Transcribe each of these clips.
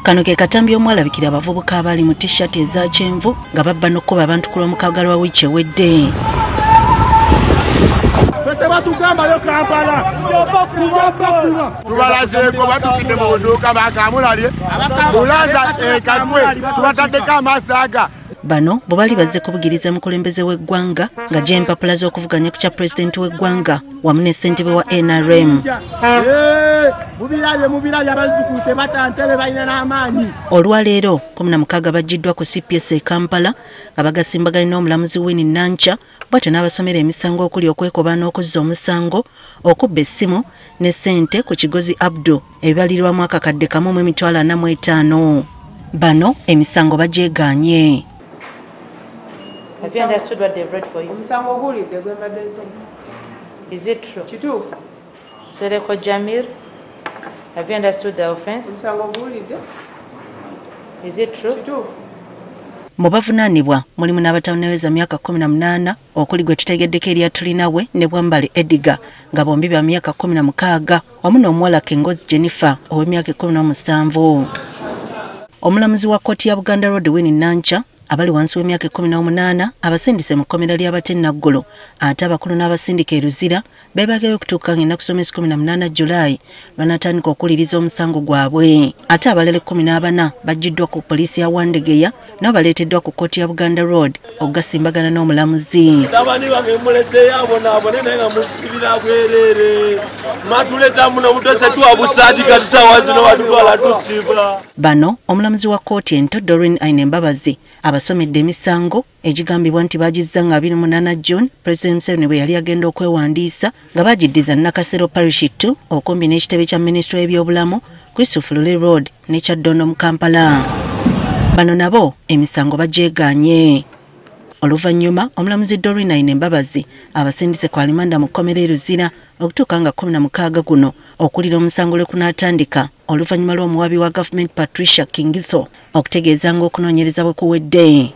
Kano ke katambi omwalabikira abavubuka abali mu t-shirt eza kyenvu nga babba n'okkuba abantu ku lw'omukaga lwa wiiki ewedde. Tugambayo Kampala tubalazeeko batukidde mu buduuka bakamulalye bulaza ekatwe tubataddeko amaaso aga. Bano bwe bali bazze kubugiriza mukulembeze w'eggwanga nga gy'empapula z'okuvuganya ku kya pulezidenti w'eggwanga wamu ne ssentebe wa NRM. Mubirabye abazikuuse batantebe balina n'amaanyi. Olwaleero 16 baggiddwa ku CPS e Kampala nga bagasimbaganye n'omulamuzi Winnie Nancha bw'atyo n'abasomera emisango okuli okwekoba n'okuzza omusango okubba essimu ne ssente ku Kigozi Abdu ebibalirwamu akakadde kamu mu emitwalo 45. Bano emisango bagyegaanye. Have you understood what they've read for you? Is it true? Sereko Jamir, have you understood the offense? Is it true? Mu bavunaanibwa mulimu n'abatawuneweza myaka 18 okuli gwe tutegeddeko erya tulinawe ne Bwambale Edgar nga bombi ba myaka 16 wamu n'omuwala Kengozi Jennifer ow'emyaka 17. Omulamuzi wa kkooti ya Buganda Road Winnie Nancha abali wansi w'emyaka 18 abasindise mu kkomera ly'abatennaggulu ate abakulu n'abasindika eruzira beebagayo okutuuka ng'ennaku z'omwezi 18 Julayi lwanatandika okuwuliriza omusango gwabwe. Ate abalala 14 baggiddwa ku poliisi ya Wandegeya nabo baleeteddwa ku kkooti ya Buganda Road okugasimbagana n'omulamuzi. Tabani bange muleete abonaabone naye nga musibira bwereere matuleta muno mutose tuwabusaati kati saawa zino watutwala tusiba. Bano omulamuzi wa kkooti ento Doreen Aine Mbabazi abasomedde emisango egigambibwa nti bagizza nga 28 June President Museveni bwe yali agenda okwewandiisa nga bagiddiza Nakasero Parish 2 okumbi n'ekitebe kya Minisitule y'ebyobulamu Christopher Lule Road ne Kyaddondo mu Kampala. Bano nabo emisango bagyegaanye. Oluvannyuma omulamuzi Doreen Aine Mbabazi abasindise ku alimanda mu kkomera eruzira okutuuka nga 16 guno okulira omusango lwe kunaatandika oluvannyuma lw'omuwabi wa gavumenti Patricia Kingiso okutegeeza ng'okunoonyereza bwe kuwedde.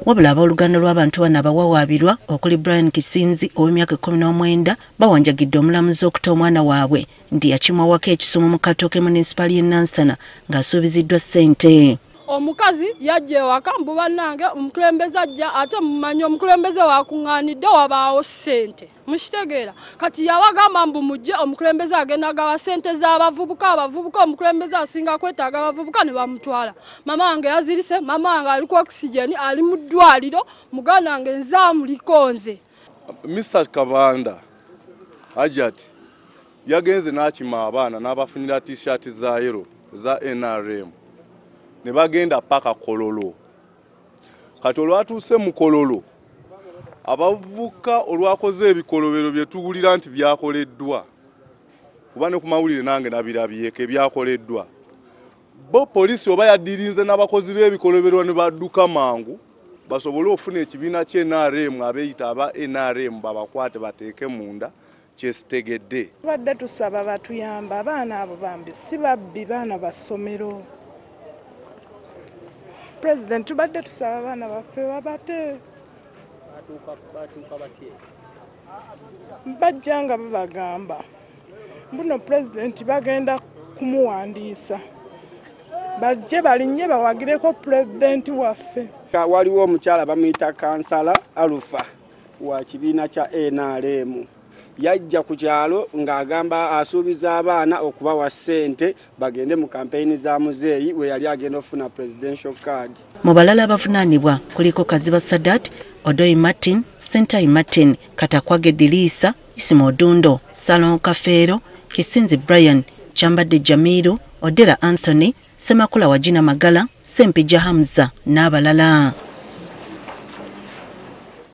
Wabula abooluganda lw'abantu bano abawawaabirwa okuli Brian Kisinzi ow'emyaka 19 bawanjagidde omulamuzi okuta omwana waabwe nti yakimwawako ekisumu mu Katooke munisipaali y'e Nansana ng'asuubiziddwa ssente. Omukazi yajja ewaka mbu bannange omukulembeze ajja ate mumanyi omukulembeze wakuŋŋaanidde wabaawo ssente mukitegeera kati yabagamba mbu mujje omukulembeze agenda agaba ssente z'abavubuka omukulembeze asinga kwetaaga abavubuka ne bamutwala. Mama wange yazirise, mama wange ali ku oxygen ali mu ddwaliro, muganda wange nzaamuliko nze. Mr. Kabanda Ajat yagenze n'akima abaana n'abafunira t-shirt za yero za NRM ne bagenda paka Kololo. Kati olwatuuse mu Kololo abavubuka olwakoze ebikolobero bye tugulira nti byakoleddwa kuba ne ku mawulire nange nabirabyeko ebyakoleddwa bo poliisi oba yaddirinze n'abakozi b'ebikolobero ne badduka mangu basobole okufuna ekibiina kye NRM abeeyita aba NRM babakwate bateeke munda kyesitegedde. Badde tusaba batuyamba abaana abo bambi si babbi baana basomero. President badde tusaba abaana baffe babate bajja nga babagamba buno president bagenda kumuwandiisa bajje balinnye bawagireko president waffe. Waliwo omukyala bamuyita kansala Alufa wa kibiina kya NRM yajja ku kyalo ng'agamba asuubiza abaana okubawa ssente bagende mu kampeyini za muzeeyi we yali agenda ofuna presidential card. Mu balala abavunaanibwa kuliko Kaziba Sadat, Odoi Martin, Sentai Martin, Katakwage Dilisa, Isimo Odundo, Salon Kafeero, Kisinzi Brian, Chambadde Jamiru, Odera Anthony, Semakula Wajina Magala, Sempija Hamza n'abalala.